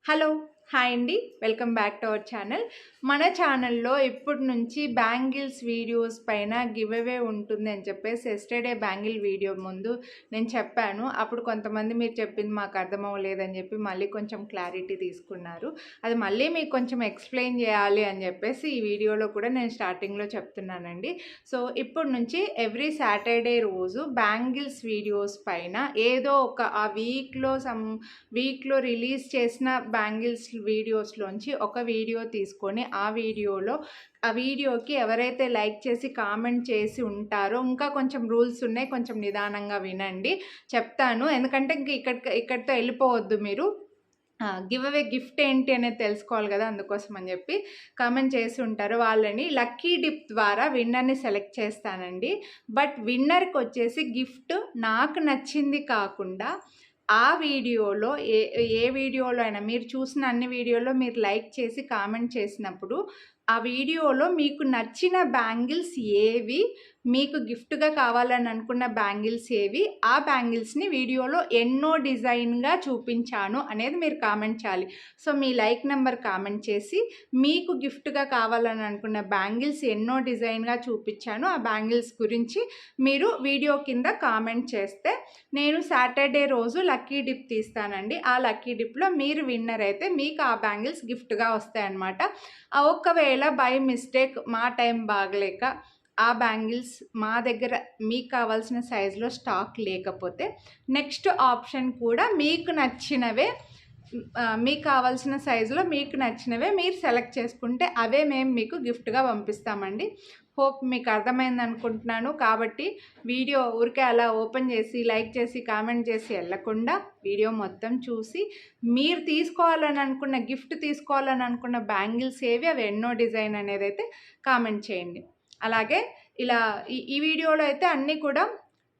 Hello! Hi అండి. Welcome back to our channel. మన ఛానల్‌లో ఇప్పటి నుంచి బ్యాంగిల్స్ వీడియోస్ పైన గివ్ అవే ఉంటుంది అని చెప్పేసి యెస్టర్‌డే బ్యాంగిల్ వీడియో ముందు నేను చెప్పాను. అప్పుడు కొంతమంది మీరు చెప్పింది మాకు అర్థమవ్వలేదని చెప్పి మళ్ళీ కొంచెం క్లారిటీ తీసుకున్నారు. అది మళ్ళీ మీకు కొంచెం ఎక్స్‌ప్లెయిన్ చేయాలి అని చెప్పేసి ఈ వీడియోలో కూడా నేను స్టార్టింగ్‌లో చెప్తున్నానండి. సో, ఇప్పటి నుంచి ఎవ్రీ సాటర్‌డే రోజు బ్యాంగిల్స్ వీడియోస్ పైన ఏదో ఒక ఆ వీక్‌లో రిలీజ్ చేసిన బ్యాంగిల్స్ వీడియోస్‌లోంచి ఒక వీడియో తీసుకొని ఆ వీడియోకి ఎవరైతే లైక్ చేసి కామెంట్ చేసి ఉంటారో ఇంకా కొంచెం రూల్స్ ఉన్నాయి. కొంచెం నిదానంగా వినండి. చెప్తాను. ఎందుకంటే ఇక్కడితో వెళ్ళిపోవద్దు మీరు. గివ్ అవే గిఫ్ట్ ఏంటి అనేది తెలుసుకోవాలి కదా! అందుకోసం అని చెప్పి కామెంట్ చేసి ఉంటారు. వాళ్ళని లక్కీ డిప్ ద్వారా విన్నర్‌ని సెలెక్ట్ చేస్తానండి. బట్ విన్నర్‌కొచ్చేసి గిఫ్ట్ నాకు నచ్చింది కాకుండా ఆ వీడియోలో ఏ వీడియోలో అయినా మీరు చూసిన అన్ని వీడియోలో మీరు లైక్ చేసి కామెంట్ చేసినప్పుడు ఆ వీడియోలో మీకు నచ్చిన బ్యాంగిల్స్ ఏవి, మీకు గిఫ్ట్‌గా కావాలని అనుకున్న బ్యాంగిల్స్ ఏవి, ఆ బ్యాంగిల్స్‌ని వీడియోలో ఎన్నో డిజైన్‌గా చూపించాను అనేది మీరు కామెంట్ చేయాలి. సో, మీ లైక్ నెంబర్ కామెంట్ చేసి మీకు గిఫ్ట్‌గా కావాలని అనుకున్న బ్యాంగిల్స్ ఎన్నో డిజైన్‌గా చూపించాను. ఆ బ్యాంగిల్స్ గురించి మీరు వీడియో కింద కామెంట్ చేస్తే నేను సాటర్డే రోజు లక్కీ డిప్ తీస్తానండి. ఆ లక్కీ డిప్‌లో మీరు విన్నర్ అయితే మీకు ఆ బ్యాంగిల్స్ గిఫ్ట్‌గా వస్తాయన్నమాట. ఒకవేళ బై మిస్టేక్ మా టైం బాగలేక ఆ బ్యాంగిల్స్ మా దగ్గర మీకు కావాల్సిన సైజులో స్టాక్ లేకపోతే నెక్స్ట్ ఆప్షన్ కూడా మీకు కావాల్సిన సైజులో మీకు నచ్చినవే మీరు సెలెక్ట్ చేసుకుంటే అవే మేము మీకు గిఫ్ట్‌గా పంపిస్తామండి. హోప్ మీకు అర్థమైంది అనుకుంటున్నాను. కాబట్టి వీడియో ఊరికే అలా ఓపెన్ చేసి లైక్ చేసి కామెంట్ చేసి వెళ్ళకుండా వీడియో మొత్తం చూసి మీరు గిఫ్ట్ తీసుకోవాలని అనుకున్న బ్యాంగిల్స్ ఏవి, అవి ఎన్నో డిజైన్ అనేది అయితే కామెంట్ చేయండి. అలాగే ఇలా ఈ వీడియోలో అయితే అన్నీ కూడా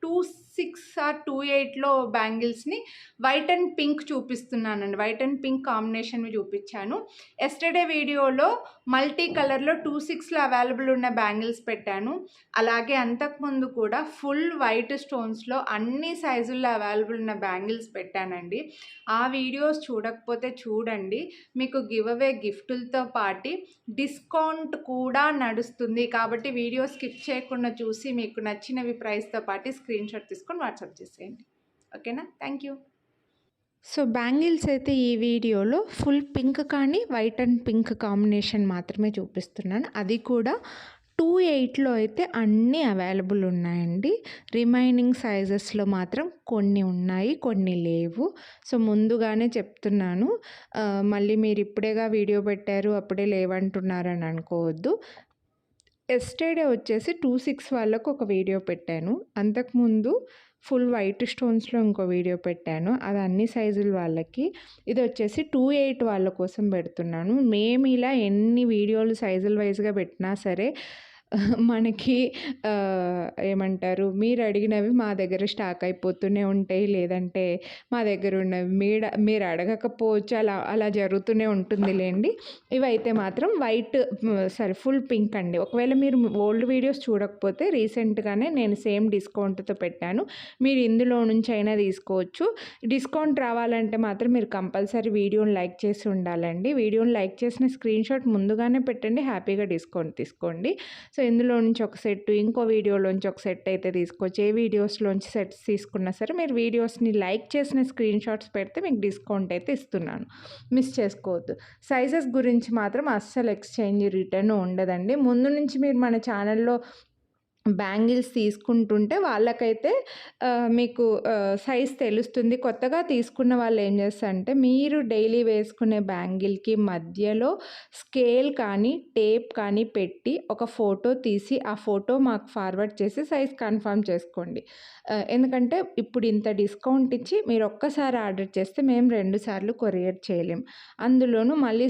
26 ఆర్ 28లో బ్యాంగిల్స్‌ని వైట్ అండ్ పింక్ చూపిస్తున్నానండి. వైట్ అండ్ పింక్ కాంబినేషన్‌వి చూపించాను. యెస్టర్‌డే వీడియోలో మల్టీ కలర్‌లో 26లో అవైలబుల్ ఉన్న బ్యాంగిల్స్ పెట్టాను. అలాగే అంతకుముందు కూడా ఫుల్ వైట్ స్టోన్స్‌లో అన్ని సైజుల్లో అవైలబుల్ ఉన్న బ్యాంగిల్స్ పెట్టానండి. ఆ వీడియోస్ చూడకపోతే చూడండి. మీకు గివ్ అవే గిఫ్టులతో పాటు డిస్కౌంట్ కూడా నడుస్తుంది. కాబట్టి వీడియో స్కిప్ చేయకుండా చూసి మీకు నచ్చినవి ప్రైస్‌తో పాటు స్క్రీన్‌షాట్ తీసుకొని వాట్సాప్ చేసేయండి. ఓకేనా? Thank you. సో, బ్యాంగిల్స్ అయితే ఈ వీడియోలో ఫుల్ పింక్ కానీ వైట్ అండ్ పింక్ కాంబినేషన్ మాత్రమే చూపిస్తున్నాను. అది కూడా 28లో అయితే అన్నీ అవైలబుల్ ఉన్నాయండి. రిమైనింగ్ సైజెస్‌లో మాత్రం కొన్ని ఉన్నాయి, కొన్ని లేవు. సో, ముందుగానే చెప్తున్నాను. మళ్ళీ మీరు ఇప్పుడేగా వీడియో పెట్టారు అప్పుడే లేవంటున్నారని అనుకోవద్దు. యెస్టర్‌డే వచ్చేసి 26 వాళ్ళకు ఒక వీడియో పెట్టాను. అంతకుముందు ఫుల్ వైట్ స్టోన్స్‌లో ఇంకో వీడియో పెట్టాను. అది అన్ని సైజుల వాళ్ళకి. ఇది వచ్చేసి 28 వాళ్ళ కోసం పెడుతున్నాను. మేము ఇలా ఎన్ని వీడియోలు సైజుల వైస్‌గా పెట్టినా సరే మనకి ఏమంటారు, మీరు అడిగినవి మా దగ్గర స్టాక్ అయిపోతూనే ఉంటాయి. లేదంటే మా దగ్గర ఉన్నవి మీరు అడగకపోవచ్చు. అలా జరుగుతూనే ఉంటుందిలేండి. ఇవైతే మాత్రం ఫుల్ పింక్ అండి. ఒకవేళ మీరు ఓల్డ్ వీడియోస్ చూడకపోతే రీసెంట్‌గానే నేను సేమ్ డిస్కౌంట్‌తో పెట్టాను. మీరు ఇందులో నుంచి అయినా తీసుకోవచ్చు. డిస్కౌంట్ రావాలంటే మాత్రం మీరు కంపల్సరీ వీడియోని లైక్ చేసి ఉండాలండి. వీడియోని లైక్ చేసిన స్క్రీన్‌షాట్ ముందుగానే పెట్టండి. హ్యాపీగా డిస్కౌంట్ తీసుకోండి. సో, ఇందులో నుంచి ఒక సెట్, ఇంకో వీడియోలోంచి ఒక సెట్ అయితే తీసుకోవచ్చు. ఏ వీడియోస్‌లోంచి సెట్స్ తీసుకున్నా సరే మీరు వీడియోస్‌ని లైక్ చేసిన స్క్రీన్‌షాట్స్ పెడితే మీకు డిస్కౌంట్ అయితే ఇస్తున్నాను. మిస్ చేసుకోవద్దు. సైజెస్ గురించి మాత్రం అస్సలు ఎక్స్‌చేంజ్, రిటర్న్ ఉండదండి. ముందు నుంచి మీరు మన ఛానల్‌లో బ్యాంగిల్స్ తీసుకుంటుంటే వాళ్ళకైతే మీకు సైజ్ తెలుస్తుంది. కొత్తగా తీసుకున్న వాళ్ళు ఏం చేస్తారంటే మీరు డైలీ వేసుకునే బ్యాంగిల్‌కి మధ్యలో స్కేల్ కానీ, టేప్ కానీ పెట్టి ఒక ఫోటో తీసి ఆ ఫోటో మాకు ఫార్వర్డ్ చేసి సైజ్ కన్ఫర్మ్ చేసుకోండి. ఎందుకంటే ఇప్పుడు ఇంత డిస్కౌంట్ ఇచ్చి మీరు ఒక్కసారి ఆర్డర్ చేస్తే మేము 2 సార్లు కొరియర్ చేయలేం. అందులోనూ మళ్ళీ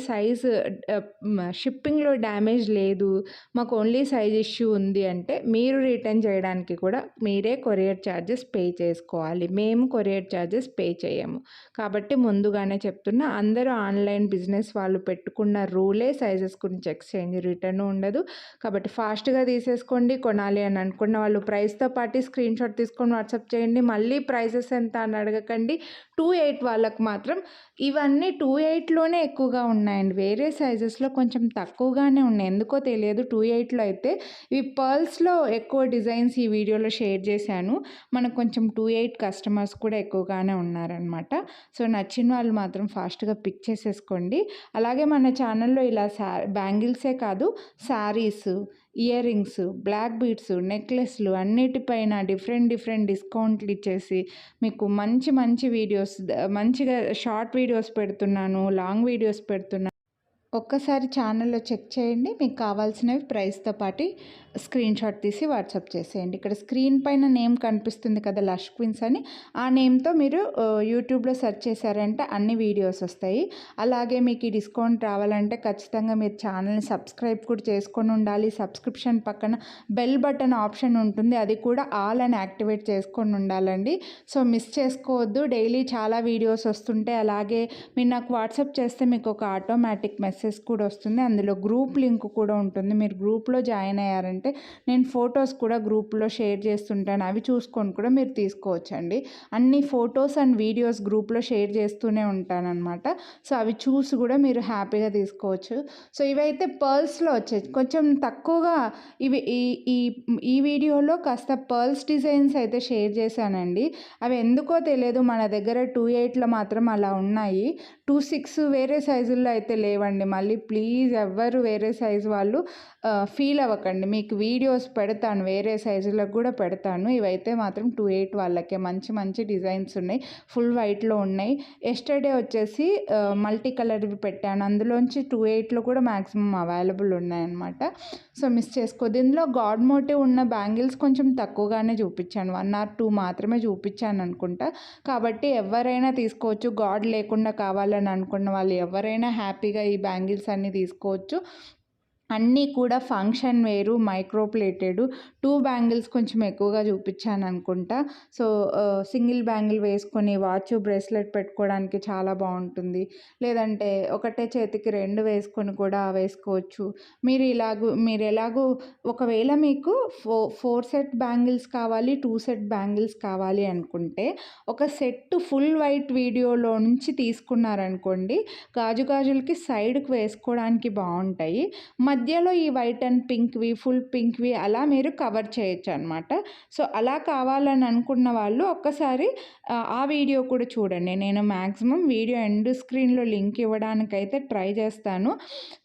షిప్పింగ్‌లో డ్యామేజ్ లేదు, మాకు ఓన్లీ సైజ్ ఇష్యూ ఉంది అంటే మీ మీరు రిటర్న్ చేయడానికి కూడా మీరే కొరియర్ ఛార్జెస్ పే చేసుకోవాలి. మేము కొరియర్ ఛార్జెస్ పే చేయము. కాబట్టి ముందుగానే చెప్తున్నా, అందరూ ఆన్లైన్ బిజినెస్ వాళ్ళు పెట్టుకున్న రూలే సైజెస్ గురించి ఎక్స్చేంజ్ రిటర్న్ ఉండదు. కాబట్టి ఫాస్ట్గా తీసేసుకోండి. కొనాలి అని అనుకున్న వాళ్ళు ప్రైస్తో పాటు స్క్రీన్ షాట్ తీసుకొని వాట్సాప్ చేయండి. మళ్ళీ ప్రైసెస్ ఎంత అని అడగకండి. 2.8 వాళ్ళకు మాత్రం ఇవన్నీ 2.8లోనే ఎక్కువగా ఉన్నాయండి. వేరే సైజెస్లో కొంచెం తక్కువగానే ఉన్నాయి, ఎందుకో తెలియదు. 2.8లో అయితే ఇవి పర్ల్స్లో ఎక్కువ డిజైన్స్ ఈ వీడియోలో షేర్ చేశాను. మనకు కొంచెం 2.8 కస్టమర్స్ కూడా ఎక్కువగానే ఉన్నారనమాట. సో నచ్చిన వాళ్ళు మాత్రం ఫాస్ట్గా పిక్ చేసేసుకోండి. అలాగే మన ఛానల్లో ఇలా బ్యాంగిల్సే కాదు, saris, ear rings, black beads, నెక్లెస్లు అన్నిటిపైన డిఫరెంట్ డిస్కౌంట్లు ఇచ్చేసి మీకు మంచి మంచి వీడియోస్, మంచిగా షార్ట్ వీడియోస్ పెడుతున్నాను, లాంగ్ వీడియోస్ పెడుతున్నాను. ఒక్కసారి ఛానల్లో చెక్ చేయండి. మీకు కావాల్సినవి ప్రైస్తో పాటు స్క్రీన్ షాట్ తీసి వాట్సాప్ చేసేయండి. ఇక్కడ స్క్రీన్ పైన నేమ్ కనిపిస్తుంది కదా, లష్ క్వీన్స్ అని. ఆ నేమ్తో మీరు యూట్యూబ్లో సెర్చ్ చేశారంటే అన్ని వీడియోస్ వస్తాయి. అలాగే మీకు ఈ డిస్కౌంట్ రావాలంటే ఖచ్చితంగా మీరు ఛానల్ని సబ్స్క్రైబ్ కూడా చేసుకొని ఉండాలి. సబ్స్క్రిప్షన్ పక్కన బెల్ బటన్ ఆప్షన్ ఉంటుంది, అది కూడా ఆల్ అని యాక్టివేట్ చేసుకొని ఉండాలండి. సో మిస్ చేసుకోవద్దు. డైలీ చాలా వీడియోస్ వస్తుంటాయి. అలాగే మీరు నాకు వాట్సాప్ చేస్తే మీకు ఒక ఆటోమేటిక్ మెసేజ్ కూడా వస్తుంది. అందులో గ్రూప్ లింక్ కూడా ఉంటుంది. మీరు గ్రూప్లో జాయిన్ అయ్యారంటే నేను ఫొటోస్ కూడా గ్రూప్లో షేర్ చేస్తుంటాను. అవి చూసుకొని కూడా మీరు తీసుకోవచ్చండి. అన్ని ఫొటోస్ అండ్ వీడియోస్ గ్రూప్లో షేర్ చేస్తూనే ఉంటానన్నమాట. సో అవి చూసి కూడా మీరు హ్యాపీగా తీసుకోవచ్చు. సో ఇవైతే పర్ల్స్లో వచ్చాయి, కొంచెం తక్కువగా. ఇవి ఈ వీడియోలో కాస్త పర్ల్స్ డిజైన్స్ అయితే షేర్ చేశానండి. అవి ఎందుకో తెలియదు, మన దగ్గర 2.8లో మాత్రం అలా ఉన్నాయి. 2.6 వేరే సైజుల్లో అయితే లేవండి. మళ్ళీ ప్లీజ్ ఎవ్వరు వేరే సైజు వాళ్ళు ఫీల్ అవ్వకండి. మీకు వీడియోస్ పెడతాను, వేరే సైజులకు కూడా పెడతాను. ఇవైతే మాత్రం 2.8 వాళ్ళకే మంచి మంచి డిజైన్స్ ఉన్నాయి. ఫుల్ వైట్లో ఉన్నాయి. ఎస్టర్డే వచ్చేసి మల్టీ కలర్వి పెట్టాను, అందులోంచి 2.8లో కూడా మ్యాక్సిమం అవైలబుల్ ఉన్నాయన్నమాట. సో మిస్ చేసుకో. దీనిలో గాడ్ మోటివ్ ఉన్న బ్యాంగిల్స్ కొంచెం తక్కువగానే చూపించాను, 1 or 2 మాత్రమే చూపించాను అనుకుంటా. కాబట్టి ఎవరైనా తీసుకోవచ్చు. గాడ్ లేకుండా కావాలని అనుకున్న వాళ్ళు ఎవరైనా హ్యాపీగా ఈ బ్యాంగిల్స్ అన్నీ తీసుకోవచ్చు. అన్నీ కూడా ఫంక్షన్ వేరు, మైక్రో ప్లేటెడ్. 2 బ్యాంగిల్స్ కొంచెం ఎక్కువగా చూపించాను అనుకుంటా. సో సింగిల్ బ్యాంగిల్ వేసుకొని వాచ్ బ్రేస్లెట్ పెట్టుకోవడానికి చాలా బాగుంటుంది. లేదంటే ఒకటే చేతికి 2 వేసుకొని కూడా వేసుకోవచ్చు. మీరు ఎలాగూ ఒకవేళ మీకు 4 సెట్ బ్యాంగిల్స్ కావాలి, 2 సెట్ బ్యాంగిల్స్ కావాలి అనుకుంటే ఒక సెట్ ఫుల్ వైట్ వీడియోలో నుంచి తీసుకున్నారనుకోండి, గాజులకి సైడ్కి వేసుకోవడానికి బాగుంటాయి. మధ్యలో ఈ వైట్ అండ్ పింక్వి, ఫుల్ పింక్వి అలా మీరు కవర్ చేయొచ్చు అనమాట. సో అలా కావాలని అనుకున్న వాళ్ళు ఒక్కసారి ఆ వీడియో కూడా చూడండి. నేను మ్యాక్సిమం వీడియో ఎండ్ స్క్రీన్లో లింక్ ఇవ్వడానికైతే ట్రై చేస్తాను.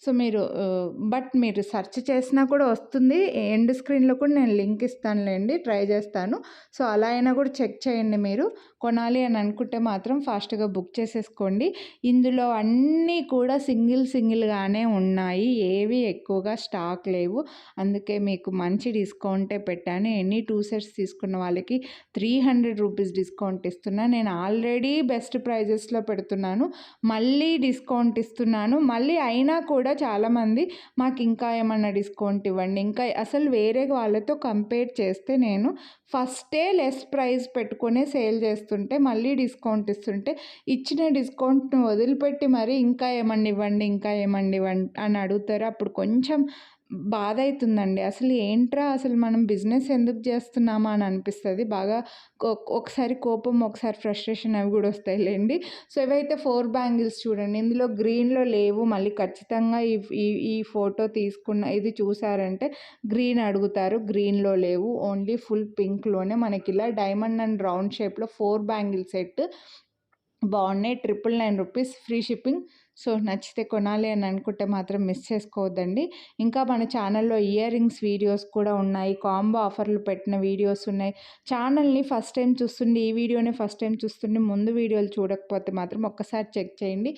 సో మీరు సెర్చ్ చేసినా కూడా వస్తుంది. ఎండ్ స్క్రీన్లో కూడా నేను లింక్ ఇస్తానులేండి, ట్రై చేస్తాను. సో అలా అయినా కూడా చెక్ చేయండి. మీరు కొనాలి అని అనుకుంటే మాత్రం ఫాస్ట్గా బుక్ చేసేసుకోండి. ఇందులో అన్నీ కూడా సింగిల్గానే ఉన్నాయి, ఏవి ఎక్కువగా స్టాక్ లేవు. అందుకే మీకు మంచి డిస్కౌంటే పెట్టాను. ఎనీ 2 సెట్స్ తీసుకున్న వాళ్ళకి 300 రూపీస్ డిస్కౌంట్ ఇస్తున్నా. నేను ఆల్రెడీ బెస్ట్ ప్రైజెస్లో పెడుతున్నాను, మళ్ళీ డిస్కౌంట్ ఇస్తున్నాను. మళ్ళీ అయినా కూడా చాలామంది మాకు ఇంకా ఏమన్నా డిస్కౌంట్ ఇవ్వండి, ఇంకా అసలు వేరే వాళ్ళతో కంపేర్ చేస్తే నేను ఫస్టే లెస్ ప్రైస్ పెట్టుకునే సేల్ చేస్తుంటే మళ్ళీ డిస్కౌంట్ ఇస్తుంటే ఇచ్చిన డిస్కౌంట్ను వదిలిపెట్టి మరి ఇంకా ఏమన్నా ఇవ్వండి, ఇంకా ఏమన్నా ఇవ్వండి అని అడుగుతారు. అప్పుడు కొంచెం బాధ అవుతుందండి. అసలు ఏంట్రా, అసలు మనం బిజినెస్ ఎందుకు చేస్తున్నామా అని అనిపిస్తుంది. బాగా ఒకసారి కోపం, ఒకసారి ఫ్రస్ట్రేషన్ అవి కూడా వస్తాయిలేండి. సో ఇవైతే 4 బ్యాంగిల్స్ చూడండి. ఇందులో గ్రీన్లో లేవు. మళ్ళీ ఖచ్చితంగా ఈ ఫోటో తీసుకున్న ఇది చూసారంటే గ్రీన్ అడుగుతారు, గ్రీన్లో లేవు. ఓన్లీ ఫుల్ పింక్లోనే మనకి ఇలా డైమండ్ అండ్ రౌండ్ షేప్లో 4 బ్యాంగిల్ సెట్ బాగున్నాయి. 999 రూపీస్, ఫ్రీ షిప్పింగ్. సో నచ్చితే కొనాలి అని అనుకుంటే మాత్రం మిస్ చేసుకోవద్దండి. ఇంకా మన ఛానల్లో ఇయర్ రింగ్స్ వీడియోస్ కూడా ఉన్నాయి, కాంబో ఆఫర్లు పెట్టిన వీడియోస్ ఉన్నాయి. ఛానల్ని ఫస్ట్ టైం చూస్తుండి, ఈ వీడియోని ఫస్ట్ టైం చూస్తుండి, ముందు వీడియోలు చూడకపోతే మాత్రం ఒక్కసారి చెక్ చేయండి.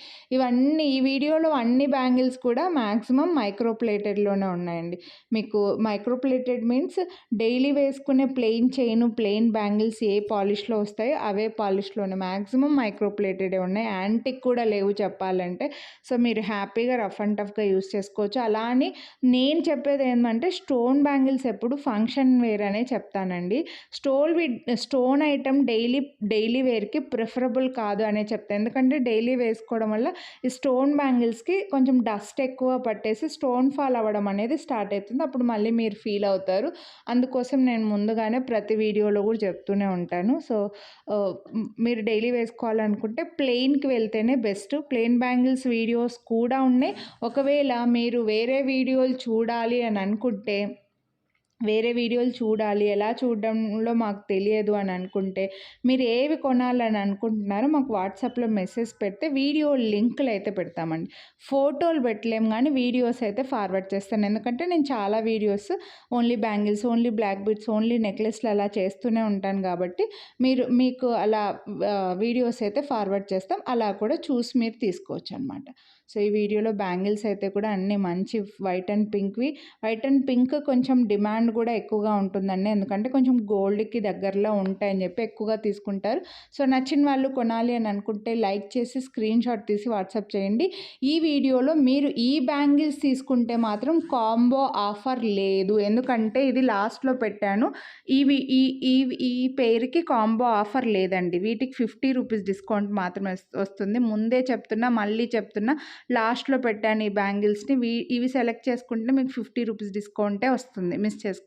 ఈ వీడియోలో అన్ని బ్యాంగిల్స్ కూడా మ్యాక్సిమం మైక్రో ప్లేటెడ్లోనే ఉన్నాయండి. మీకు మైక్రో ప్లేటెడ్ మీన్స్ డైలీ వేసుకునే ప్లెయిన్ చైన్, ప్లెయిన్ బ్యాంగిల్స్ ఏ పాలిష్లో వస్తాయో అవే పాలిష్లోనే మ్యాక్సిమం మైక్రో ప్లేటెడే ఉన్నాయి. యాంటిక్ కూడా లేవు చెప్పాలంటే. సో మీరు హ్యాపీగా రఫ్ అండ్ టఫ్గా యూస్ చేసుకోవచ్చు. అలా అని నేను చెప్పేది ఏంటంటే స్టోన్ బ్యాంగిల్స్ ఎప్పుడు ఫంక్షన్ వేర్ అనే చెప్తానండి. స్టోన్ ఐటమ్ డైలీ వేర్కి ప్రిఫరబుల్ కాదు అనే చెప్తాను. ఎందుకంటే డైలీ వేసుకోవడం వల్ల ఈ స్టోన్ బ్యాంగిల్స్కి కొంచెం డస్ట్ ఎక్కువ పట్టేసి స్టోన్ ఫాల్ అవ్వడం అనేది స్టార్ట్ అవుతుంది. అప్పుడు మళ్ళీ మీరు ఫీల్ అవుతారు. అందుకోసం నేను ముందుగానే ప్రతి వీడియోలో కూడా చెప్తూనే ఉంటాను. సో మీరు డైలీ వేసుకోవాలనుకుంటే ప్లెయిన్కి వెళ్తేనే బెస్ట్. ప్లెయిన్ బ్యాంగిల్స్ వీడియోస్ కూడా ఉన్నాయి. ఒకవేళ మీరు వేరే వీడియోలు చూడాలి అని అనుకుంటే ఎలా చూడడంలో మాకు తెలియదు అని అనుకుంటే మీరు ఏవి కొనాలని అనుకుంటున్నారో మాకు వాట్సాప్లో మెసేజ్ పెడితే వీడియో లింకులు అయితే పెడతామండి. ఫోటోలు పెట్టలేము కానీ వీడియోస్ అయితే ఫార్వర్డ్ చేస్తాను. ఎందుకంటే నేను చాలా videos only bangles, only black beads, only నెక్లెస్లు అలా చేస్తూనే ఉంటాను కాబట్టి మీకు అలా వీడియోస్ అయితే ఫార్వర్డ్ చేస్తాం. అలా కూడా చూసి మీరు తీసుకోవచ్చు అనమాట. సో ఈ వీడియోలో బ్యాంగిల్స్ అయితే కూడా అన్నీ మంచి వైట్ అండ్ పింక్ కొంచెం డిమాండ్ కూడా ఎక్కువగా ఉంటుందండి. ఎందుకంటే కొంచెం గోల్డ్కి దగ్గరలో ఉంటాయని చెప్పి ఎక్కువగా తీసుకుంటారు. సో నచ్చిన వాళ్ళు కొనాలి అని అనుకుంటే లైక్ చేసి స్క్రీన్ షాట్ తీసి వాట్సాప్ చేయండి. ఈ వీడియోలో మీరు ఈ బ్యాంగిల్స్ తీసుకుంటే మాత్రం కాంబో ఆఫర్ లేదు. ఎందుకంటే ఇది లాస్ట్లో పెట్టాను. ఈ పేరుకి కాంబో ఆఫర్ లేదండి. వీటికి 50 రూపీస్ డిస్కౌంట్ మాత్రమే వస్తుంది. ముందే చెప్తున్నా, మళ్ళీ చెప్తున్నా, లాస్ట్లో పెట్టాను ఈ బ్యాంగిల్స్ని. ఇవి సెలెక్ట్ చేసుకుంటే మీకు 50 రూపీస్ డిస్కౌంటే వస్తుంది. మిస్ చేసుకో